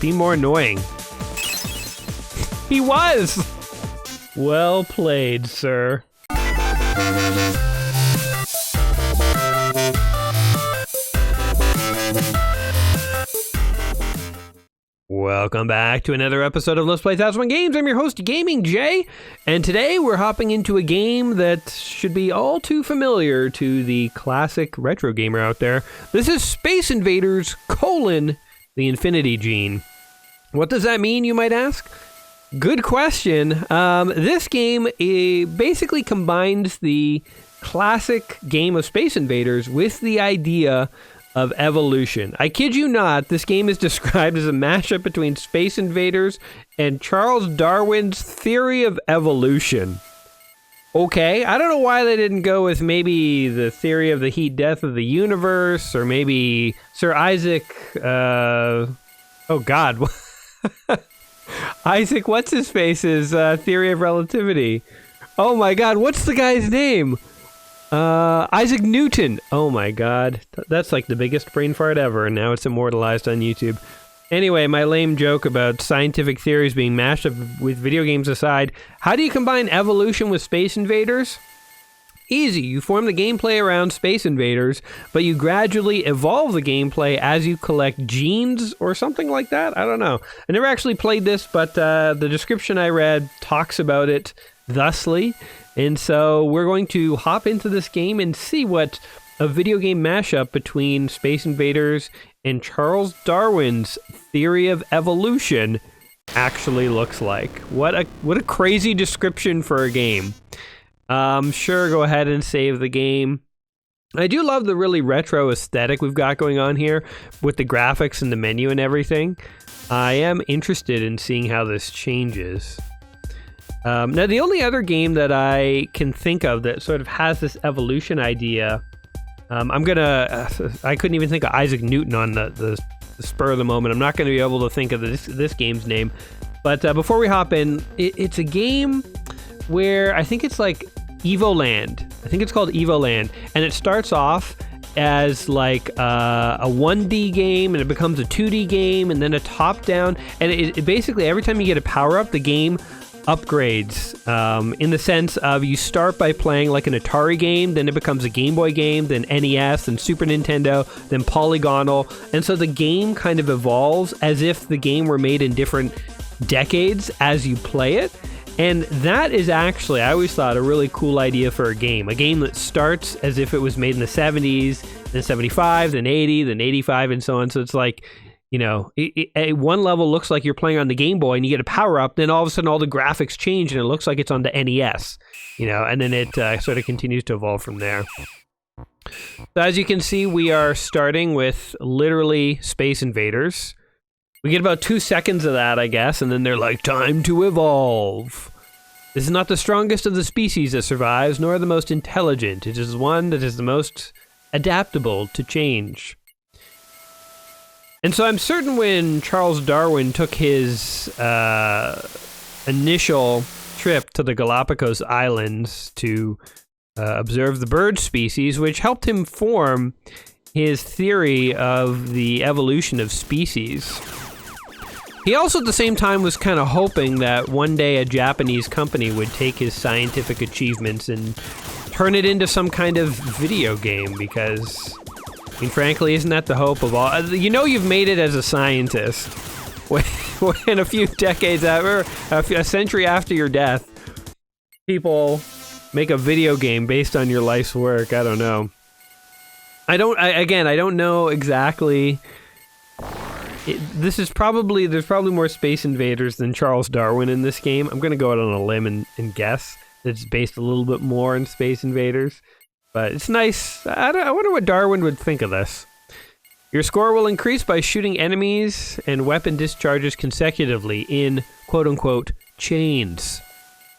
Be more annoying. He was! Well played, sir. Welcome back to another episode of Let's Play 1001 Games. I'm your host, Gaming Jay, and today we're hopping into a game that should be all too familiar to the classic retro gamer out there. This is Space Invaders: The Infinity Gene. What does that mean, you might ask? Good question. This game basically combines the classic game of Space Invaders with the idea of evolution. I kid you not, this game is described as a mashup between Space Invaders and Charles Darwin's theory of evolution. Okay, I don't know why they didn't go with maybe the theory of the heat death of the universe, or maybe Sir Isaac, oh god, Isaac what's-his-face's theory of relativity. Oh my god, what's the guy's name? Isaac Newton. Oh my god. That's like the biggest brain fart ever, and now it's immortalized on YouTube. Anyway, my lame joke about scientific theories being mashed up with video games aside, how do you combine evolution with Space Invaders? Easy. You form the gameplay around Space Invaders, but you gradually evolve the gameplay as you collect genes or something like that. I don't know. I never actually played this, but the description I read talks about it thusly. And so we're going to hop into this game and see what a video game mashup between Space Invaders and Charles Darwin's theory of evolution actually looks like. What a crazy description for a game. Sure, go ahead and save the game. I do love the really retro aesthetic we've got going on here with the graphics and the menu and everything. I am interested in seeing how this changes. Now, the only other game that I can think of that sort of has this evolution idea, I couldn't even think of Isaac Newton on the spur of the moment. I'm not going to be able to think of this game's name. But before we hop in, it's a game where I think it's like Evoland. I think it's called Evoland. And it starts off as like a 1D game, and it becomes a 2D game, and then a top-down. And it basically, every time you get a power-up, the game upgrades, in the sense of you start by playing like an Atari game, then it becomes a Game Boy game, then NES, then Super Nintendo, then polygonal, and so the game kind of evolves as if the game were made in different decades as you play it. And that is actually, I always thought, a really cool idea for a game that starts as if it was made in the 70s, then 75, then 80, then 85, and so on. So it's like, you know, at one level looks like you're playing on the Game Boy and you get a power-up, then all of a sudden all the graphics change and it looks like it's on the NES, you know, and then it sort of continues to evolve from there. So as you can see, we are starting with literally Space Invaders. We get about 2 seconds of that, I guess, and then they're like, time to evolve. This is not the strongest of the species that survives, nor the most intelligent. It is one that is the most adaptable to change. And so I'm certain when Charles Darwin took his initial trip to the Galapagos Islands to observe the bird species, which helped him form his theory of the evolution of species. He also at the same time was kind of hoping that one day a Japanese company would take his scientific achievements and turn it into some kind of video game, because I mean, frankly, isn't that the hope of all? You know you've made it as a scientist when a few decades after, a century after your death, people make a video game based on your life's work. I don't know. I don't know exactly. There's probably more Space Invaders than Charles Darwin in this game. I'm going to go out on a limb and guess that it's based a little bit more on Space Invaders. But it's nice. I wonder what Darwin would think of this. Your score will increase by shooting enemies and weapon discharges consecutively in quote-unquote chains.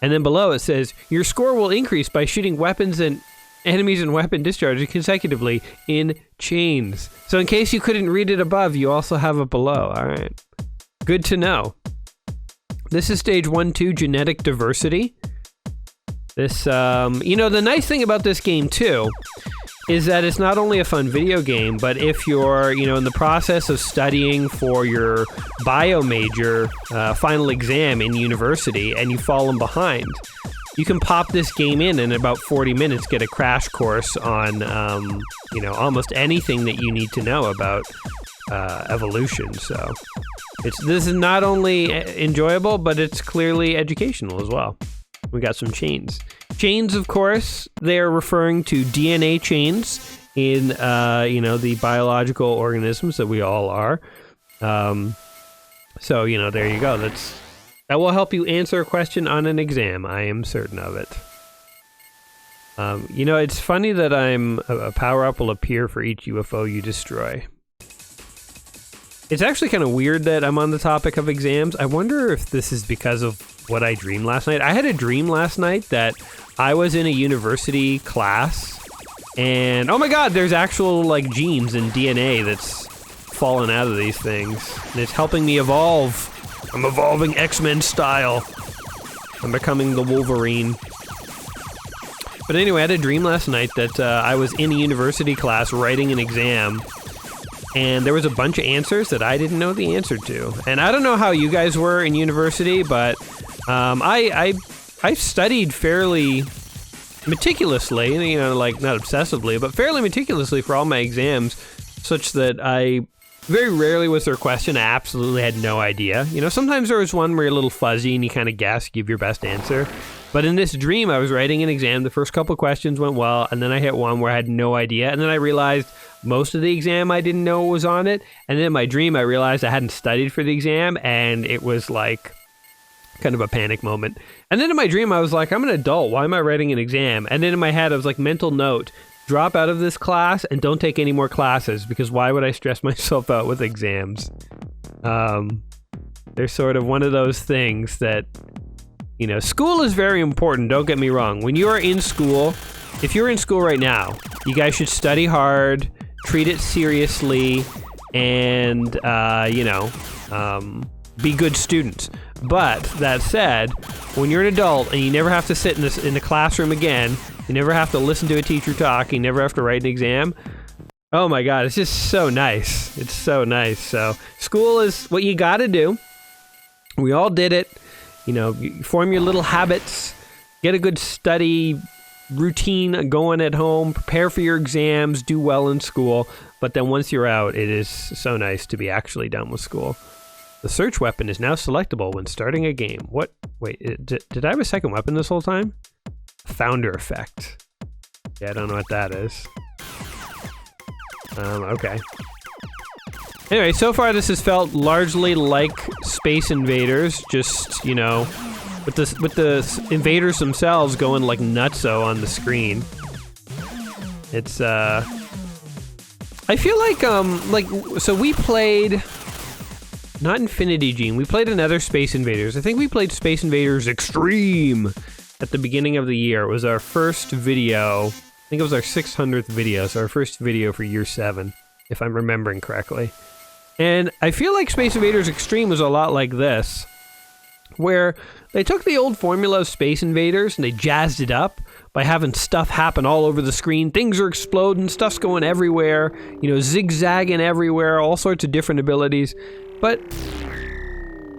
And then below it says, your score will increase by shooting weapons and enemies and weapon discharges consecutively in chains. So in case you couldn't read it above, you also have it below. All right. Good to know. This is stage 1-2, genetic diversity. This, you know, the nice thing about this game, too, is that it's not only a fun video game, but if you're, in the process of studying for your bio major final exam in university and you've fallen behind, you can pop this game in about 40 minutes, get a crash course on, almost anything that you need to know about evolution. So this is not only enjoyable, but it's clearly educational as well. We got some chains. Chains, of course, they're referring to DNA chains in, the biological organisms that we all are. So, there you go. That will help you answer a question on an exam. I am certain of it. It's funny that a power-up will appear for each UFO you destroy. It's actually kind of weird that I'm on the topic of exams. I wonder if this is because of what I dreamed last night. I had a dream last night that I was in a university class, and oh my god, there's actual genes and DNA that's fallen out of these things, and it's helping me evolve. I'm evolving X-Men style. I'm becoming the Wolverine. But anyway, I had a dream last night that I was in a university class writing an exam, and there was a bunch of answers that I didn't know the answer to. And I don't know how you guys were in university, but I studied fairly meticulously, not obsessively, but fairly meticulously for all my exams, such that I very rarely was there a question I absolutely had no idea. Sometimes there was one where you're a little fuzzy and you kind of guess, give your best answer. But in this dream, I was writing an exam. The first couple questions went well, and then I hit one where I had no idea. And then I realized most of the exam I didn't know what was on it. And then in my dream, I realized I hadn't studied for the exam, and it was kind of a panic moment. And then in my dream, I was like, I'm an adult. Why am I writing an exam? And then in my head, I was like, mental note, drop out of this class and don't take any more classes, because why would I stress myself out with exams? They're sort of one of those things that, school is very important, don't get me wrong. When you are in school, if you're in school right now, you guys should study hard, treat it seriously, and, be good students. But that said, when you're an adult and you never have to sit in the classroom again, you never have to listen to a teacher talk, you never have to write an exam, oh my god, it's just so nice. It's so nice. So school is what you gotta do. We all did it. You form your little habits, get a good study routine going at home, prepare for your exams, do well in school, but then once you're out, it is so nice to be actually done with school. The search weapon is now selectable when starting a game. What? Wait, did I have a second weapon this whole time? Founder effect. Yeah, I don't know what that is. Okay. Anyway, so far this has felt largely like Space Invaders, just, with the invaders themselves going like nutso on the screen. It's, I feel so we played, not Infinity Gene, we played another Space Invaders. I think we played Space Invaders Extreme at the beginning of the year. It was our first video. I think it was our 600th video, so our first video for year 7, if I'm remembering correctly. And I feel like Space Invaders Extreme was a lot like this, where they took the old formula of Space Invaders and they jazzed it up by having stuff happen all over the screen. Things are exploding, stuff's going everywhere, zigzagging everywhere, all sorts of different abilities. But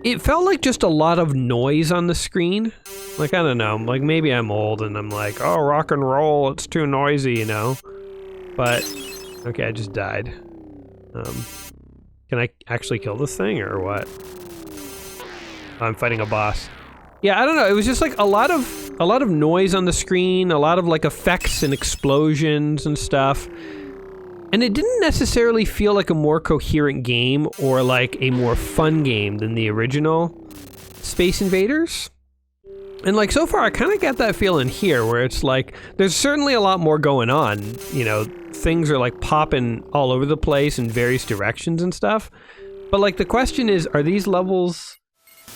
it felt like just a lot of noise on the screen. I don't know, maybe I'm old and I'm like, oh, rock and roll, it's too noisy, But, okay, I just died. Can I actually kill this thing, or what? Oh, I'm fighting a boss. Yeah, I don't know, it was just a lot of noise on the screen, a lot of effects and explosions and stuff. And it didn't necessarily feel like a more coherent game or a more fun game than the original Space Invaders. And so far I kind of get that feeling here, where it's there's certainly a lot more going on. Things are popping all over the place in various directions and stuff. But the question is, are these levels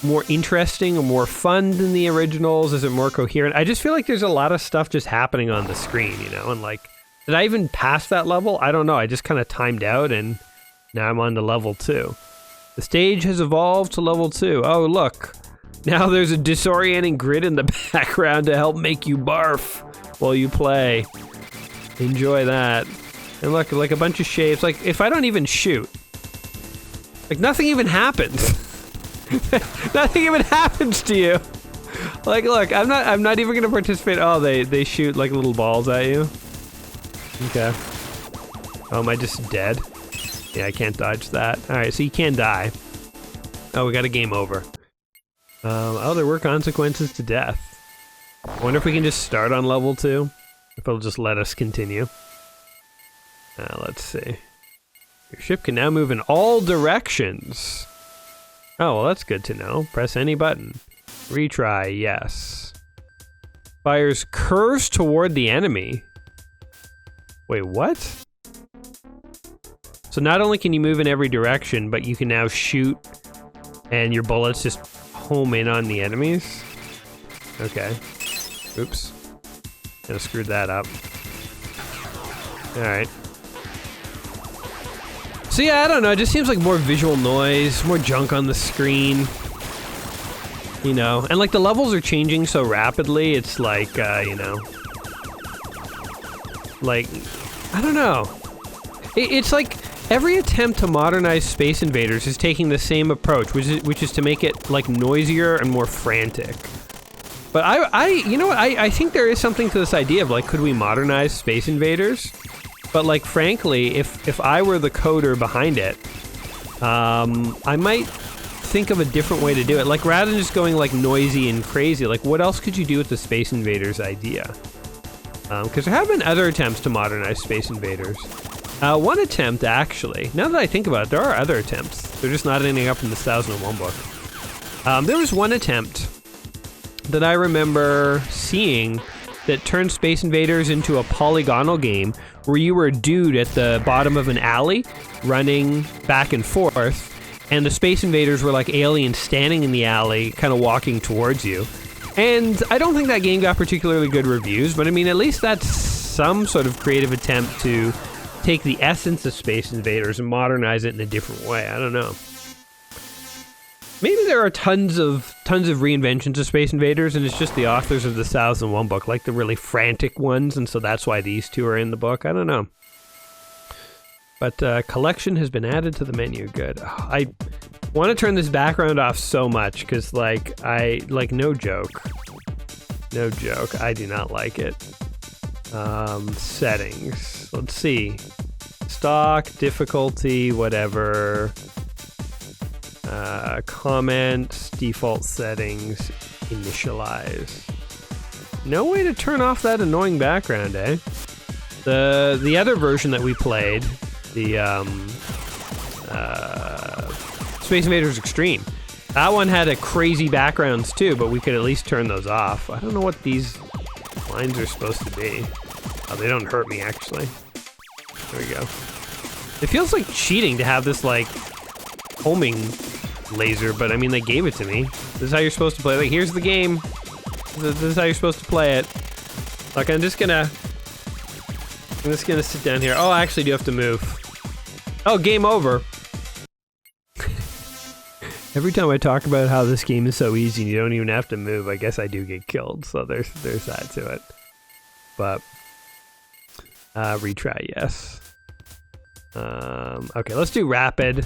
more interesting or more fun than the originals? Is it more coherent? I just feel like there's a lot of stuff just happening on the screen, and did I even pass that level? I don't know. I just kind of timed out and now I'm on to level 2. The stage has evolved to level 2. Oh, look. Now there's a disorienting grid in the background to help make you barf while you play. Enjoy that. And look, like a bunch of shapes. Like, if I don't even shoot, like nothing even happens. Nothing even happens to you. Like, look, I'm not even gonna participate. Oh, they shoot like little balls at you. Okay. Oh, am I just dead? Yeah, I can't dodge that. All right, so you can die. Oh, we got a game over. Oh, there were consequences to death. I wonder if we can just start on level 2. If it'll just let us continue. Let's see. Your ship can now move in all directions. Oh, well, that's good to know. Press any button. Retry, yes. Fires curves toward the enemy. Wait, what? So not only can you move in every direction, but you can now shoot and your bullets just home in on the enemies? Okay. Oops. Kinda screwed that up. Alright. So yeah, I don't know, it just seems like more visual noise, more junk on the screen. You know, and like the levels are changing so rapidly, it's like, you know. Like, I don't know. It's like every attempt to modernize Space Invaders is taking the same approach, which is to make it like noisier and more frantic. But you know what, I think there is something to this idea of like, could we modernize Space Invaders? But like, frankly, if I were the coder behind it, I might think of a different way to do it. Like, rather than just going like noisy and crazy, like what else could you do with the Space Invaders idea? Because there have been other attempts to modernize Space Invaders. One attempt, actually. Now that I think about it, there are other attempts. They're just not ending up in the 1001 book. There was one attempt that I remember seeing that turned Space Invaders into a polygonal game where you were a dude at the bottom of an alley running back and forth, and the Space Invaders were like aliens standing in the alley, kind of walking towards you. And I don't think that game got particularly good reviews, but I mean, at least that's some sort of creative attempt to take the essence of Space Invaders and modernize it in a different way. I don't know. Maybe there are tons of reinventions of Space Invaders, and it's just the authors of the 1001 book, like the really frantic ones, and so that's why these two are in the book. I don't know. But collection has been added to the menu. Good. Oh, I want to turn this background off so much, because like, no joke. No joke. I do not like it. Settings. Let's see. Stock, difficulty, whatever. Comments, default settings, initialize. No way to turn off that annoying background, eh? The other version that we played, the Space Invaders Extreme, that one had a crazy backgrounds too, but we could at least turn those off. I don't know what these lines are supposed to be. Oh, they don't hurt me, actually. There we go. It feels like cheating to have this, like, homing laser, but I mean, they gave it to me. This is how you're supposed to play. Like, here's the game. This is how you're supposed to play it. Like, I'm just gonna sit down here. Oh, I actually do have to move. Oh, game over. Every time I talk about how this game is so easy and you don't even have to move, I guess I do get killed. So there's that to it. But retry, yes. Okay, let's do rapid.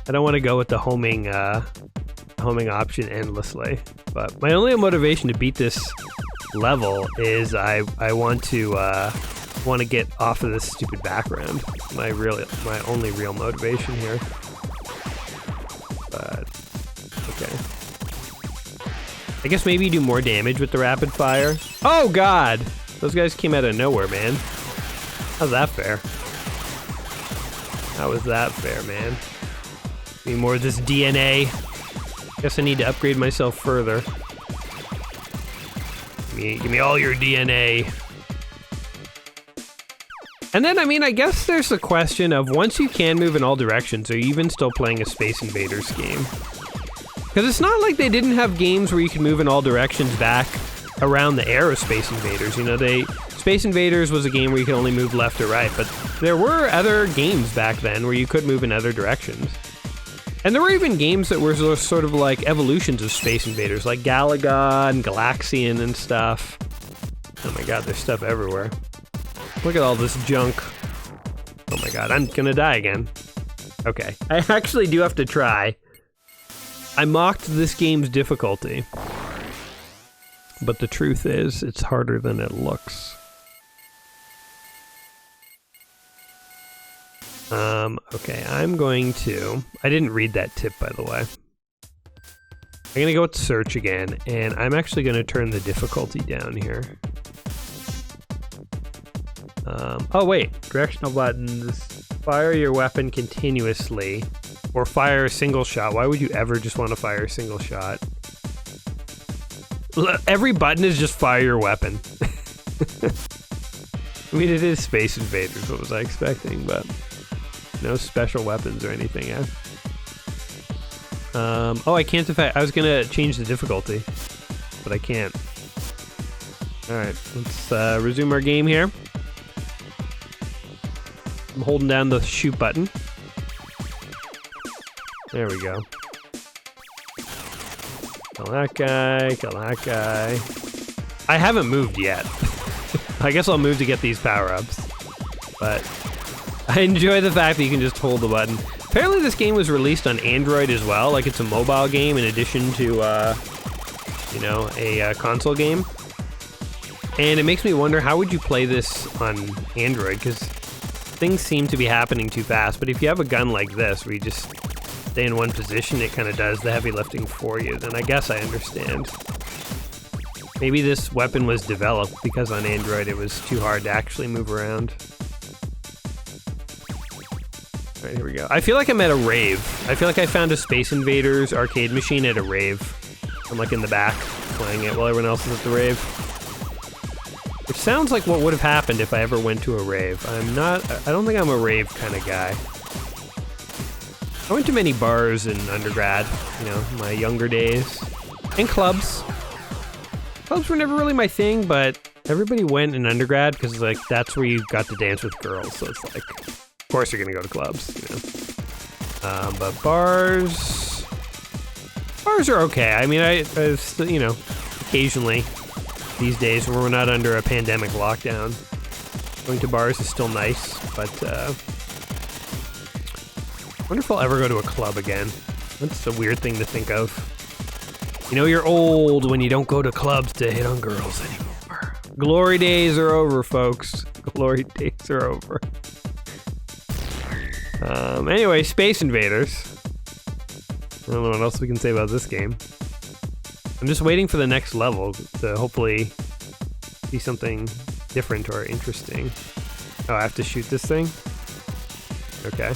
I don't want to go with the homing option endlessly, but my only motivation to beat this level is I want to get off of this stupid background. My only real motivation here. But okay, I guess maybe you do more damage with the rapid fire. Oh God, those guys came out of nowhere, man. How's that fair? How was that fair, man? Need more of this DNA. Guess I need to upgrade myself further. Give me all your DNA. And then, I mean, I guess there's the question of, once you can move in all directions, are you even still playing a Space Invaders game? Because it's not like they didn't have games where you can move in all directions back around the era of Space Invaders. You know, Space Invaders was a game where you could only move left or right, but there were other games back then where you could move in other directions. And there were even games that were sort of like evolutions of Space Invaders, like Galaga and Galaxian and stuff. Oh my God, there's stuff everywhere. Look at all this junk. Oh my god, I'm gonna die again. Okay, I actually do have to try. I mocked this game's difficulty. But the truth is, it's harder than it looks. Okay, I'm going to... I didn't read that tip, by the way. I'm gonna go with search again, and I'm actually gonna turn the difficulty down here. Oh wait, directional buttons. Fire your weapon continuously, or fire a single shot. Why would you ever just want to fire a single shot? Every button is just fire your weapon. I mean, it is Space Invaders, what was I expecting, but no special weapons or anything, yeah? Oh, I can't defect. I was gonna change the difficulty, but I can't. Alright, let's resume our game here. I'm holding down the shoot button. There we go. Kill that guy, kill that guy. I haven't moved yet. I guess I'll move to get these power-ups. But I enjoy the fact that you can just hold the button. Apparently this game was released on Android as well, like it's a mobile game in addition to, you know, a console game. And it makes me wonder, how would you play this on Android? Because things seem to be happening too fast, but if you have a gun like this, where you just stay in one position, it kind of does the heavy lifting for you, then I guess I understand. Maybe this weapon was developed because on Android it was too hard to actually move around. Alright, here we go. I feel like I'm at a rave. I feel like I found a Space Invaders arcade machine at a rave. I'm like in the back, playing it while everyone else is at the rave. Which sounds like what would have happened if I ever went to a rave. I don't think I'm a rave kind of guy. I went to many bars in undergrad, you know, my younger days. And clubs. Clubs were never really my thing, but everybody went in undergrad because, like, that's where you got to dance with girls. So it's like, of course you're gonna go to clubs, you know. But bars are okay. I mean, I still, you know, occasionally these days when we're not under a pandemic lockdown, going to bars is still nice, but I wonder if I'll ever go to a club again. That's a weird thing to think of. You know, you're old when you don't go to clubs to hit on girls anymore. Glory days are over, folks. Glory days are over. Anyway, Space Invaders. I don't know what else we can say about this game. I'm just waiting for the next level to hopefully see something different or interesting. Oh, I have to shoot this thing? Okay.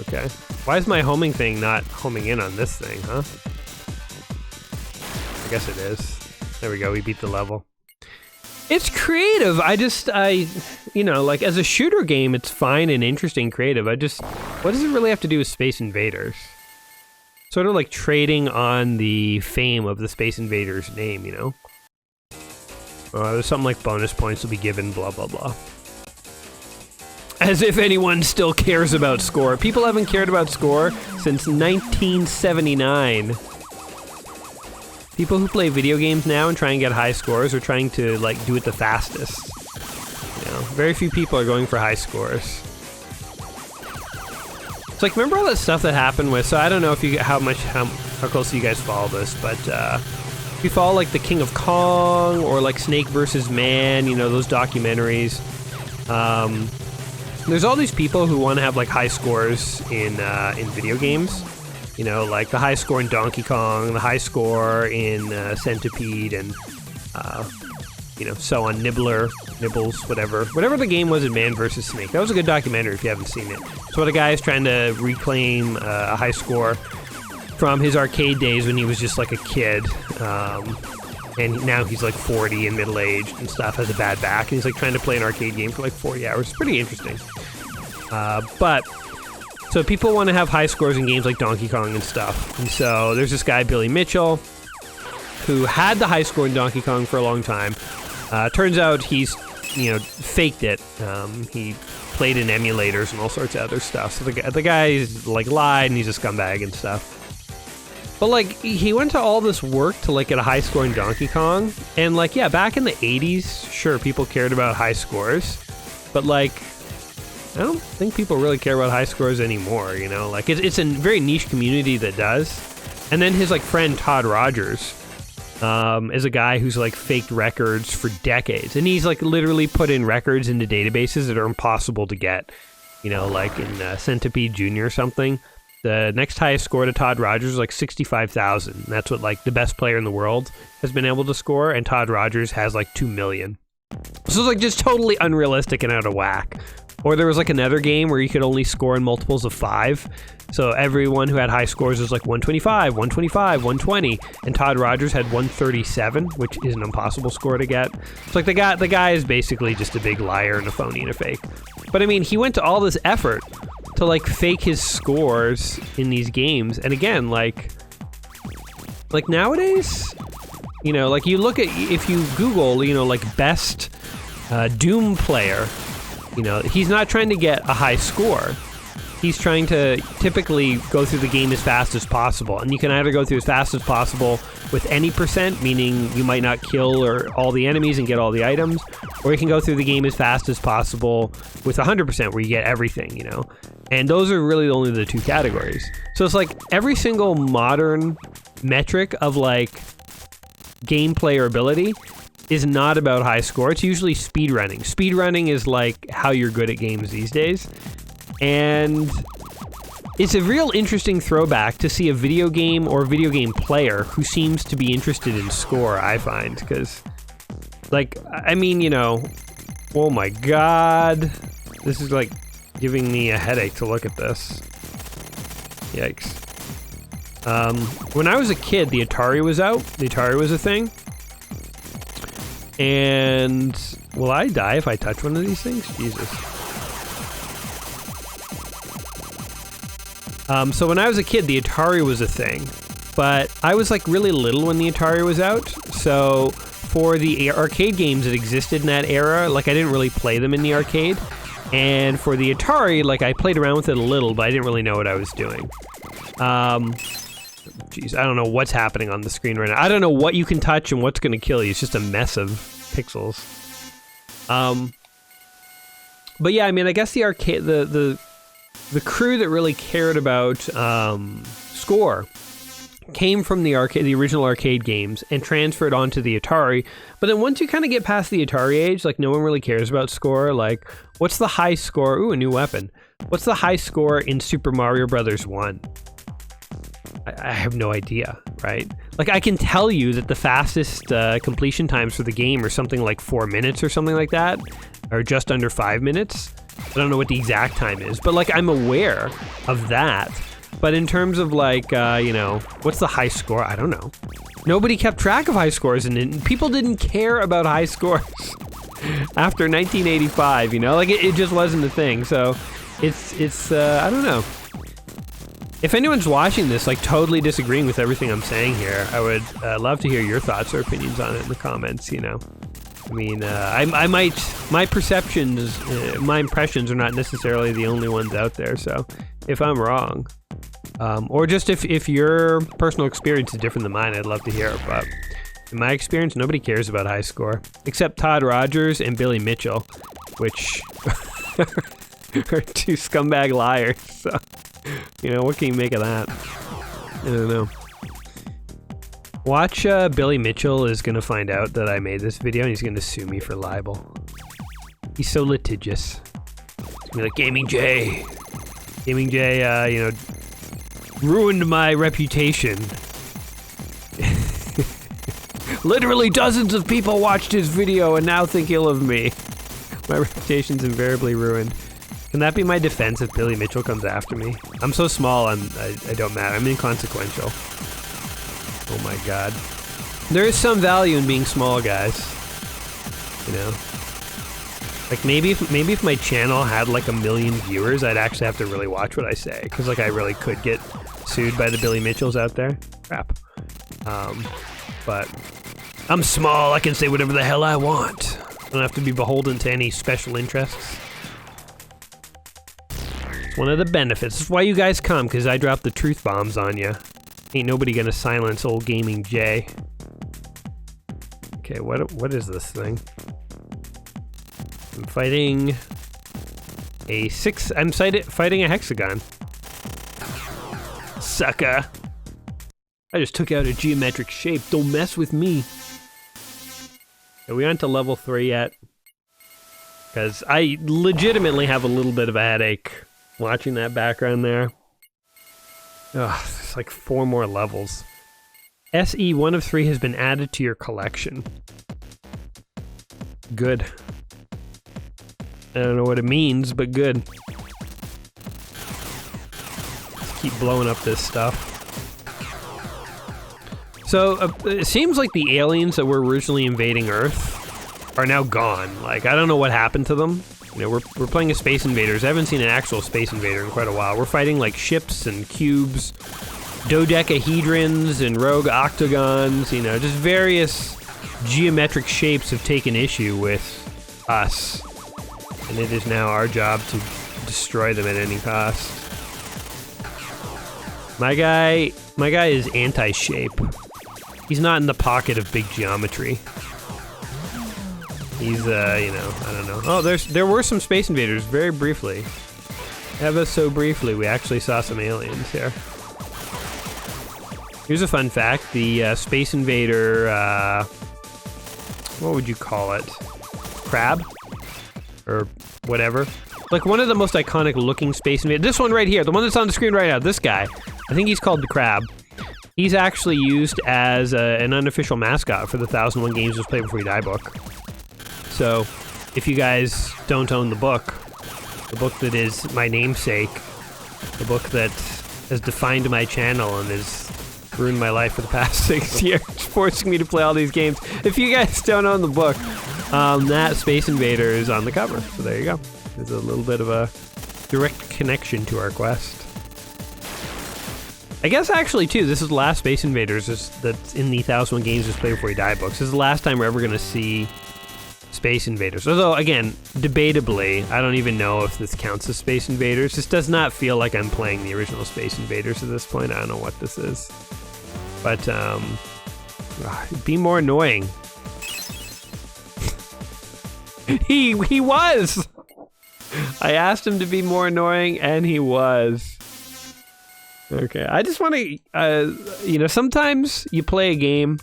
Okay. Why is my homing thing not homing in on this thing, huh? I guess it is. There we go, we beat the level. It's creative. You know, like as a shooter game, it's fine and interesting creative. what does it really have to do with Space Invaders? Sort of like trading on the fame of the Space Invaders name, you know? There's something like bonus points will be given, blah, blah, blah. As if anyone still cares about score. People haven't cared about score since 1979. People who play video games now and try and get high scores are trying to, like, do it the fastest. You know, very few people are going for high scores. It's like, remember all that stuff that happened with, so I don't know if you how closely you guys follow this, but if you follow like the King of Kong or like Snake versus Man, you know, those documentaries, there's all these people who want to have like high scores in video games. You know, like the high score in Donkey Kong, the high score in Centipede, and you know, so on. Nibbles, whatever the game was in Man vs. Snake. That was a good documentary if you haven't seen it. So the guy is trying to reclaim a high score from his arcade days when he was just like a kid, and now he's like 40 and middle-aged and stuff, has a bad back, and he's like trying to play an arcade game for like 40 hours. It's pretty interesting. So people want to have high scores in games like Donkey Kong and stuff. And so there's this guy, Billy Mitchell, who had the high score in Donkey Kong for a long time. Turns out he's, you know, faked it. He played in emulators and all sorts of other stuff. So the guy's like lied and he's a scumbag and stuff. But like, he went to all this work to like get a high score in Donkey Kong, and like, yeah, back in the 80s, sure, people cared about high scores, but like, I don't think people really care about high scores anymore, you know? Like, it's a very niche community that does. And then his like friend Todd Rogers is a guy who's like faked records for decades, and he's like literally put in records into databases that are impossible to get, you know, like in Centipede Junior or something. The next highest score to Todd Rogers is like 65,000. That's what like the best player in the world has been able to score, and Todd Rogers has like 2 million. So it's like just totally unrealistic and out of whack. Or there was like another game where you could only score in multiples of 5. So everyone who had high scores was like 125, 125, 120, and Todd Rogers had 137, which is an impossible score to get. It's like the guy is basically just a big liar and a phony and a fake. But I mean, he went to all this effort to like fake his scores in these games, and again, like nowadays, you know, like you look at, if you Google, you know, like best Doom player, you know, he's not trying to get a high score. He's trying to typically go through the game as fast as possible, and you can either go through as fast as possible with any percent, meaning you might not kill or all the enemies and get all the items, or you can go through the game as fast as possible with 100%, where you get everything, you know. And those are really only the two categories. So it's like every single modern metric of like gameplay or ability is not about high score. It's usually speedrunning. Speedrunning is like how you're good at games these days. And it's a real interesting throwback to see a video game or video game player who seems to be interested in score, I find. Because, like, I mean, you know, oh my god. This is like giving me a headache to look at this. Yikes. When I was a kid, the Atari was out. The Atari was a thing. And will I die if I touch one of these things? Jesus. So when I was a kid, the Atari was a thing. But I was like really little when the Atari was out. So for the arcade games that existed in that era, like I didn't really play them in the arcade. And for the Atari, like I played around with it a little, but I didn't really know what I was doing. Jeez, I don't know what's happening on the screen right now. I don't know what you can touch and what's going to kill you. It's just a mess of pixels. But yeah, I mean, I guess the arcade, the crew that really cared about score came from the original arcade games and transferred onto the Atari. But then once you kind of get past the Atari age, like no one really cares about score. Like, what's the high score? Ooh, a new weapon. What's the high score in Super Mario Brothers 1? I have no idea, right? Like, I can tell you that the fastest completion times for the game are something like 4 minutes or something like that, or just under 5 minutes. I don't know what the exact time is, but like I'm aware of that. But in terms of like, you know, what's the high score? I don't know. Nobody kept track of high scores, and people didn't care about high scores after 1985, you know? Like, it just wasn't a thing. So it's I don't know. If anyone's watching this, like, totally disagreeing with everything I'm saying here, I would love to hear your thoughts or opinions on it in the comments, you know? I mean, I might, my perceptions, my impressions are not necessarily the only ones out there, so if I'm wrong, or just if your personal experience is different than mine, I'd love to hear it, but in my experience, nobody cares about high score, except Todd Rogers and Billy Mitchell, which are two scumbag liars, so, you know, what can you make of that? I don't know. Watch, Billy Mitchell is gonna find out that I made this video and he's gonna sue me for libel. He's so litigious. He's gonna be like, Gaming J, you know, ruined my reputation. Literally dozens of people watched his video and now think ill of me. My reputation's invariably ruined. Can that be my defense if Billy Mitchell comes after me? I'm so small, I don't matter. I'm inconsequential. Oh my god. There is some value in being small, guys. You know? Like, maybe if my channel had like 1 million viewers, I'd actually have to really watch what I say. Because, like, I really could get sued by the Billy Mitchells out there. Crap. But I'm small, I can say whatever the hell I want. I don't have to be beholden to any special interests. It's one of the benefits. That's why you guys come, because I drop the truth bombs on you. Ain't nobody gonna silence old Gaming J. Okay, what is this thing? I'm fighting a fighting a hexagon. Sucker. I just took out a geometric shape. Don't mess with me. Are we on to level 3 yet? Because I legitimately have a little bit of a headache watching that background there. Ugh, there's like 4 more levels. SE 1 of 3 has been added to your collection. Good. I don't know what it means, but good. Let's keep blowing up this stuff. So, it seems like the aliens that were originally invading Earth are now gone. Like, I don't know what happened to them. You know, we're playing as Space Invaders. I haven't seen an actual Space Invader in quite a while. We're fighting, like, ships and cubes, dodecahedrons and rogue octagons, you know, just various geometric shapes have taken issue with us. And it is now our job to destroy them at any cost. My guy is anti-shape. He's not in the pocket of big geometry. He's, you know, I don't know. Oh, there were some Space Invaders, very briefly. Ever so briefly, we actually saw some aliens here. Here's a fun fact. The Space Invader, what would you call it? Crab? Or whatever. Like one of the most iconic looking Space Invaders. This one right here, the one that's on the screen right now, this guy. I think he's called the Crab. He's actually used as an unofficial mascot for the 1001 Games Just Play Before You Die book. So, if you guys don't own the book that is my namesake, the book that has defined my channel and has ruined my life for the past 6 years, forcing me to play all these games. If you guys don't own the book, that Space Invader is on the cover. So there you go. There's a little bit of a direct connection to our quest. I guess actually too, this is the last Space Invaders that's in the 1001 Games Just Play Before You Die books. This is the last time we're ever going to see Space Invaders. Although, again, debatably, I don't even know if this counts as Space Invaders. This does not feel like I'm playing the original Space Invaders at this point. I don't know what this is. But, be more annoying. He was! I asked him to be more annoying, and he was. Okay, I just want to, you know, sometimes you play a game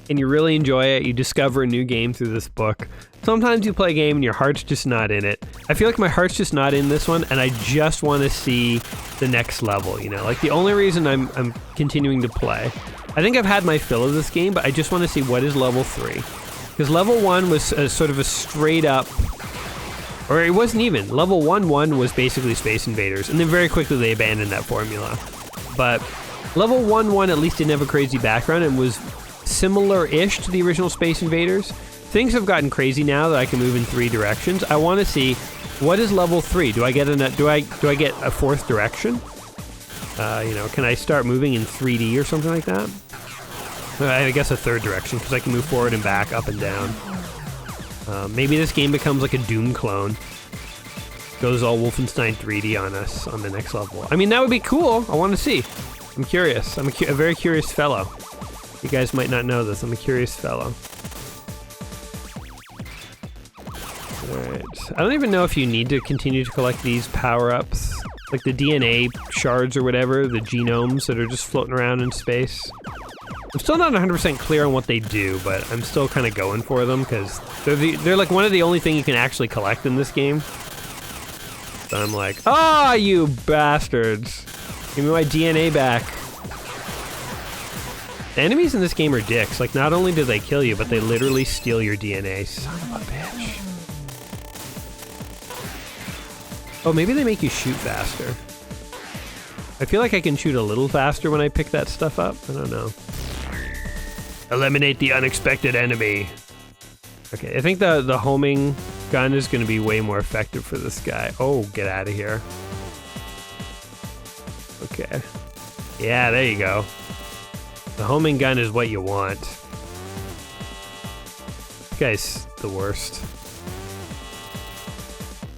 and you really enjoy it, you discover a new game through this book. Sometimes you play a game and your heart's just not in it. I feel like my heart's just not in this one, and I just want to see the next level, you know? Like, the only reason I'm continuing to play, I think I've had my fill of this game, but I just want to see what is level 3. Because level 1 was sort of a straight up, or it wasn't even. Level 1 was basically Space Invaders, and then very quickly they abandoned that formula. But level 1 at least didn't have a crazy background and was similar-ish to the original Space Invaders. Things have gotten crazy now that I can move in 3 directions. I want to see, what is level 3? Do I get do I get a 4th direction? You know, can I start moving in 3D or something like that? I guess a 3rd direction, because I can move forward and back, up and down. Maybe this game becomes like a Doom clone. Goes all Wolfenstein 3D on us on the next level. I mean, that would be cool. I want to see. I'm curious. I'm a very curious fellow. You guys might not know this. I'm a curious fellow. Alright. I don't even know if you need to continue to collect these power-ups. Like the DNA shards or whatever, the genomes that are just floating around in space. I'm still not 100% clear on what they do, but I'm still kind of going for them because they're like one of the only things you can actually collect in this game. So I'm like, ah, you bastards! Give me my DNA back. The enemies in this game are dicks. Like, not only do they kill you, but they literally steal your DNA. Son of a bitch. Oh, maybe they make you shoot faster. I feel like I can shoot a little faster when I pick that stuff up. I don't know. Eliminate the unexpected enemy. Okay, I think the homing gun is going to be way more effective for this guy. Oh, get out of here. Okay. Yeah, there you go. The homing gun is what you want. This guy's the worst.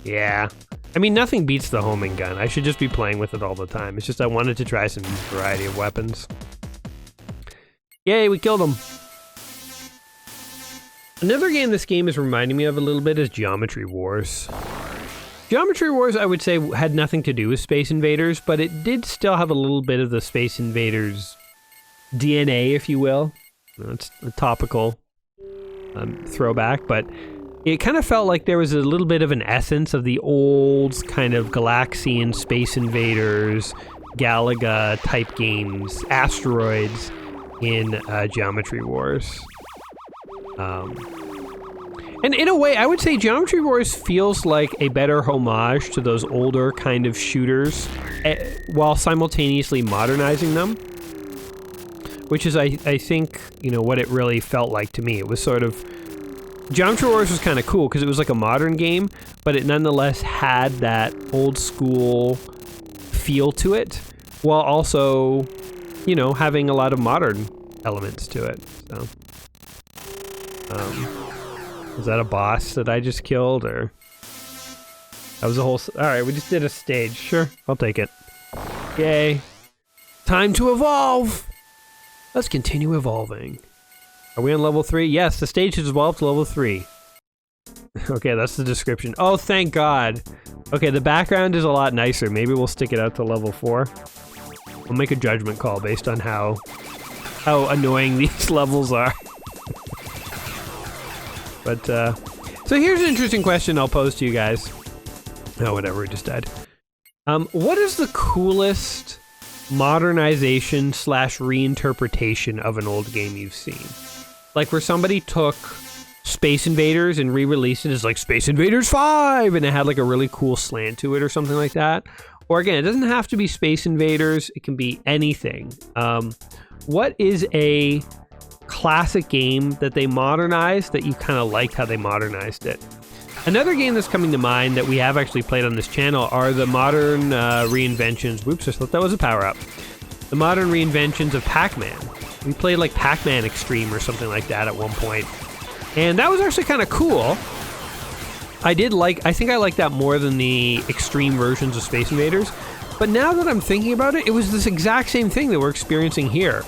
Yeah. I mean, nothing beats the homing gun. I should just be playing with it all the time. It's just I wanted to try some variety of weapons. Yay, we killed him. Another game this game is reminding me of a little bit is Geometry Wars. Geometry Wars, I would say, had nothing to do with Space Invaders, but it did still have a little bit of the Space Invaders DNA, if you will. It's a topical throwback, but it kind of felt like there was a little bit of an essence of the old kind of Galaxian Space Invaders, Galaga type games, asteroids in Geometry Wars. And in a way, I would say Geometry Wars feels like a better homage to those older kind of shooters while simultaneously modernizing them. Which is, I think, you know, what it really felt like to me. It was sort of... Geometry Wars was kind of cool because it was like a modern game, but it nonetheless had that old school feel to it, while also, you know, having a lot of modern elements to it. So, was that a boss that I just killed, or that was a whole? All right, we just did a stage. Sure, I'll take it. Yay! Time to evolve. Let's continue evolving. Are we on level 3? Yes, the stage has evolved to level 3. Okay, that's the description. Oh, thank God. Okay, the background is a lot nicer. Maybe we'll stick it out to level 4. We'll make a judgment call based on how annoying these levels are. But, so here's an interesting question I'll pose to you guys. Oh, whatever, we just died. What is the coolest modernization / reinterpretation of an old game you've seen? Like where somebody took Space Invaders and re-released it as like Space Invaders 5 and it had like a really cool slant to it or something like that. Or again, it doesn't have to be Space Invaders, it can be anything. What is a classic game that they modernized that you kind of like how they modernized it? Another game that's coming to mind that we have actually played on this channel are the modern reinventions. Whoops, I thought that was a power-up. The modern reinventions of Pac-Man. We played like Pac-Man Extreme or something like that at one point. And that was actually kind of cool. I think I liked that more than the extreme versions of Space Invaders. But now that I'm thinking about it, it was this exact same thing that we're experiencing here.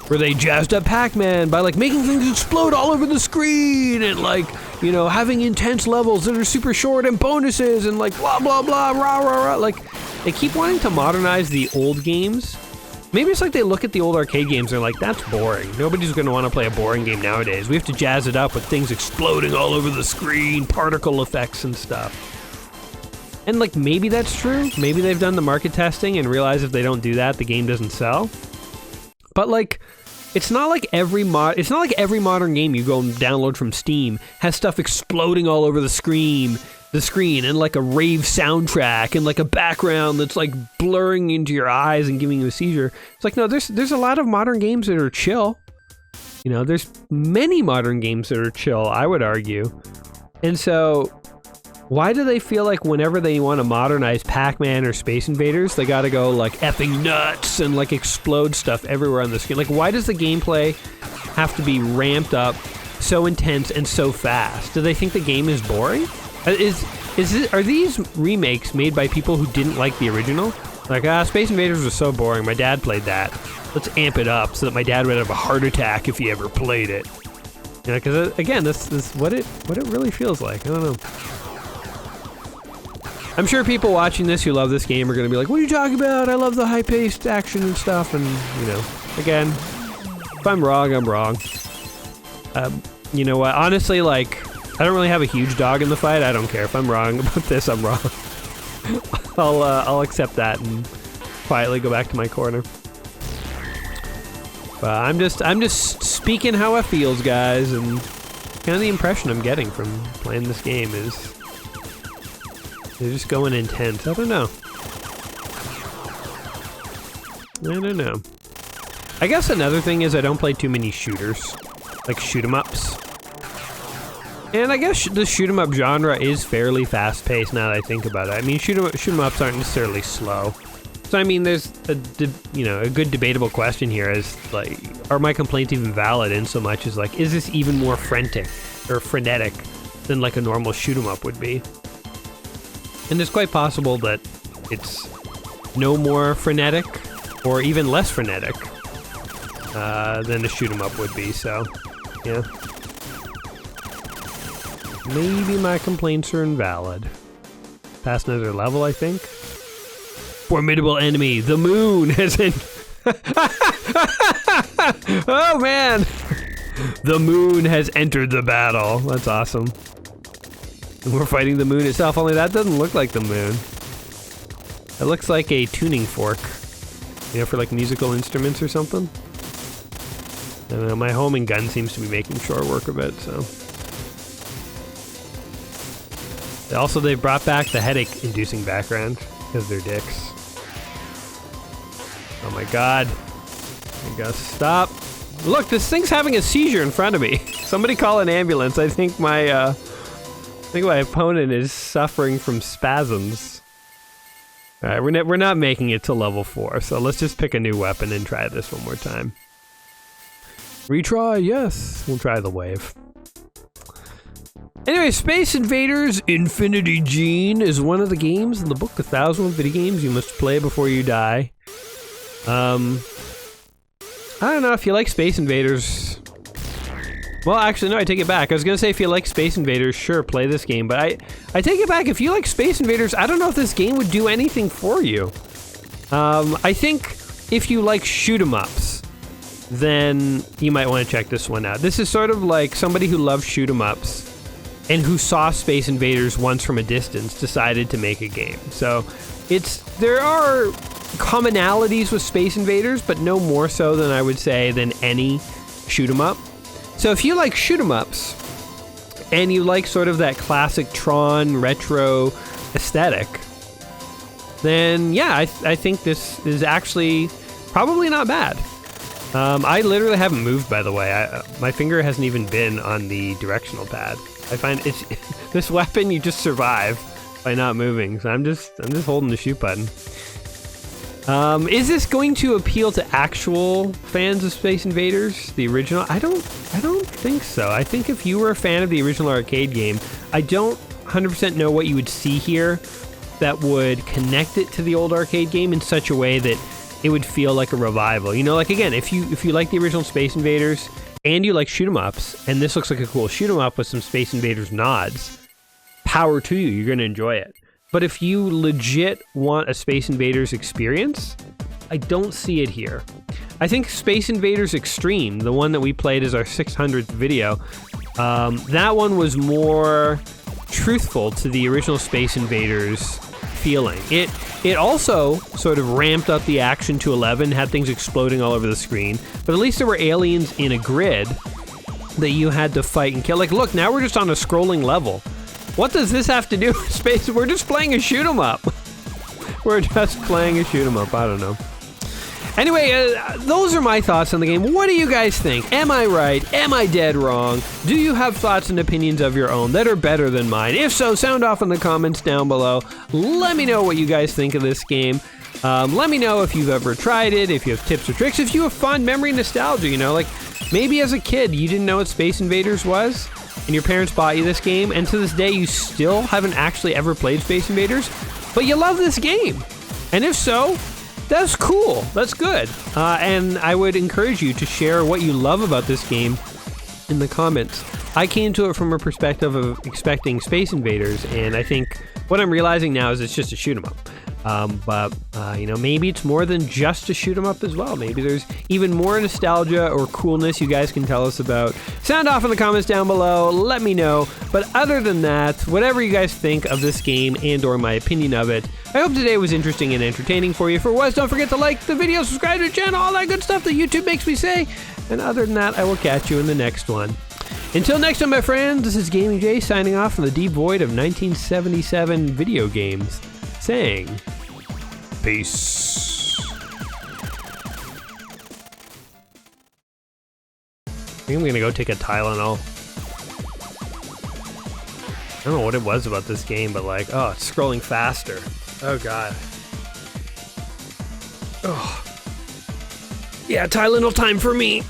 Where they jazzed up Pac-Man by like making things explode all over the screen and like, you know, having intense levels that are super short and bonuses and like blah, blah, blah, rah, rah, rah. Like, they keep wanting to modernize the old games. Maybe it's like they look at the old arcade games and they're like, that's boring. Nobody's going to want to play a boring game nowadays. We have to jazz it up with things exploding all over the screen, particle effects and stuff. And like, maybe that's true. Maybe they've done the market testing and realized if they don't do that, the game doesn't sell. But like, it's not like every modern game you go and download from Steam has stuff exploding all over the screen and like a rave soundtrack and like a background that's like blurring into your eyes and giving you a seizure. It's like, no, there's a lot of modern games that are chill. You know, there's many modern games that are chill, I would argue. And so why do they feel like whenever they want to modernize Pac-Man or Space Invaders, they gotta go like effing nuts and like explode stuff everywhere on the screen? Like, why does the gameplay have to be ramped up so intense and so fast? Do they think the game is boring? Are these remakes made by people who didn't like the original? Like, Space Invaders was so boring, my dad played that. Let's amp it up so that my dad would have a heart attack if he ever played it. You know, because again, this is what it really feels like. I don't know. I'm sure people watching this who love this game are going to be like, what are you talking about? I love the high-paced action and stuff. And, you know, again, if I'm wrong, I'm wrong. You know what? Honestly, like, I don't really have a huge dog in the fight. I don't care. If I'm wrong about this, I'm wrong. I'll accept that and quietly go back to my corner. But I'm just speaking how it feels, guys, and kind of the impression I'm getting from playing this game is they're just going intense. I don't know. I guess another thing is I don't play too many shooters, like shoot-em-ups. And I guess the shoot-em-up genre is fairly fast-paced now that I think about it. I mean, shoot-em-ups aren't necessarily slow. So I mean, there's a good debatable question here is like, are my complaints even valid in so much as like, is this even more frantic or frenetic than like a normal shoot 'em up would be? And it's quite possible that it's no more frenetic, or even less frenetic, than a shoot 'em up would be, so, yeah. Maybe my complaints are invalid. Past another level, I think. Formidable enemy, the moon has oh man! The moon has entered the battle. That's awesome. And we're fighting the moon itself, only that doesn't look like the moon. It looks like a tuning fork. You know, for like musical instruments or something. I don't know, my homing gun seems to be making short work of it, so. Also, they've brought back the headache-inducing background, because they're dicks. Oh my god. I gotta stop. Look, this thing's having a seizure in front of me. Somebody call an ambulance. I think my opponent is suffering from spasms. Alright, we're not making it to level 4, so let's just pick a new weapon and try this one more time. Retry, yes. We'll try the wave. Anyway, Space Invaders Infinity Gene is one of the games in the book 1,001 Video Games You Must Play Before You Die. I don't know if you like Space Invaders. Well, actually, no, I take it back. I was gonna say if you like Space Invaders, sure, play this game, but I take it back. If you like Space Invaders, I don't know if this game would do anything for you. I think if you like shoot 'em ups, then you might want to check this one out. This is sort of like somebody who loves shoot 'em ups and who saw Space Invaders once from a distance decided to make a game. So there are commonalities with Space Invaders, but no more so than I would say than any shoot 'em up. So if you like shoot 'em ups and you like sort of that classic Tron retro aesthetic, then yeah, I think this is actually probably not bad. I literally haven't moved, by the way. My finger hasn't even been on the directional pad. I find it's this weapon, you just survive by not moving. So I'm just holding the shoot button. Is this going to appeal to actual fans of Space Invaders, the original? I don't think so. I think if you were a fan of the original arcade game, I don't 100% know what you would see here that would connect it to the old arcade game in such a way that it would feel like a revival. You know, like again, if you like the original Space Invaders and you like shoot 'em ups, and this looks like a cool shoot 'em up with some Space Invaders nods, power to you, you're gonna enjoy it. But if you legit want a Space Invaders experience, I don't see it here. I think Space Invaders Extreme, the one that we played as our 600th video, that one was more truthful to the original Space Invaders feeling. It also sort of ramped up the action to 11, had things exploding all over the screen, but at least there were aliens in a grid that you had to fight and kill. Like, look, now we're just on a scrolling level. What does this have to do with space? We're just playing a shoot 'em up. We're just playing a shoot 'em up. I don't know. Anyway, those are my thoughts on the game. What do you guys think? Am I right? Am I dead wrong? Do you have thoughts and opinions of your own that are better than mine? If so, sound off in the comments down below. Let me know what you guys think of this game. Let me know if you've ever tried it, if you have tips or tricks, if you have fond memory nostalgia, you know, like maybe as a kid you didn't know what Space Invaders was and your parents bought you this game, and to this day you still haven't actually ever played Space Invaders, but you love this game. And if so, that's cool. That's good. And I would encourage you to share what you love about this game in the comments. I came to it from a perspective of expecting Space Invaders, and I think what I'm realizing now is it's just a shoot 'em up. But you know, maybe it's more than just a shoot 'em up as well. Maybe there's even more nostalgia or coolness you guys can tell us about. Sound off in the comments down below. Let me know. But other than that, whatever you guys think of this game and or my opinion of it, I hope today was interesting and entertaining for you. If it was, don't forget to like the video, subscribe to the channel, all that good stuff that YouTube makes me say. And other than that, I will catch you in the next one. Until next time, my friends, this is Gaming Jay signing off from the deep void of 1977 video games, saying peace. I think I'm gonna go take a Tylenol. I don't know what it was about this game, but like, oh, it's scrolling faster. Oh god. Oh. Yeah, Tylenol time for me.